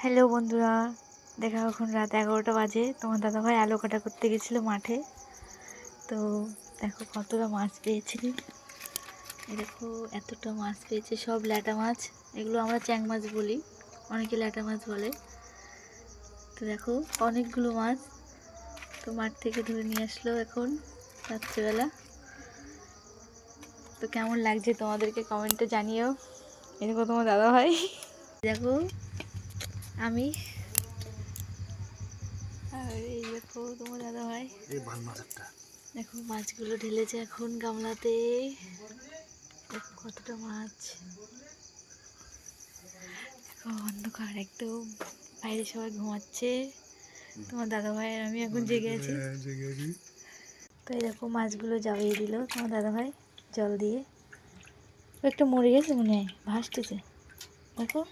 Hello বন্ধুরা, দেখো এখন রাত 11টা বাজে। তোমার দাদাভাই আলু কাটা করতে গেছিলো মাঠে। তো দেখো কতটা মাছ পেয়েছিলি। দেখো এতটা মাছ পেয়েছে, সব ল্যাটা মাছ। এগুলো আমরা চ্যাং মাছ বলি, অনেকে ল্যাটা মাছ বলে। তো দেখো অনেকগুলো মাছ তো মাঠ থেকে ধরে নিয়ে আসলো এখন রাত্রেবেলা। তো কেমন লাগছে তোমাদেরকে কমেন্টে জানিও। এরকম তোমার দাদাভাই দেখো আমি, আর এই দেখো তোমার দাদা ভাই দেখো মাছগুলো ঢেলেছে এখন গামলাতে। দেখো কতটা মাছ, দেখো অন্ধকার একদম, বাইরে সবাই ঘুমাচ্ছে। তোমার দাদা ভাই আর আমি এখন জেগে আছি। তো এই দেখো মাছগুলো জাবিয়ে দিল তোমার দাদা ভাই জল দিয়ে। একটা মরে গেছে মনে হয়, ভাসতেছে দেখো।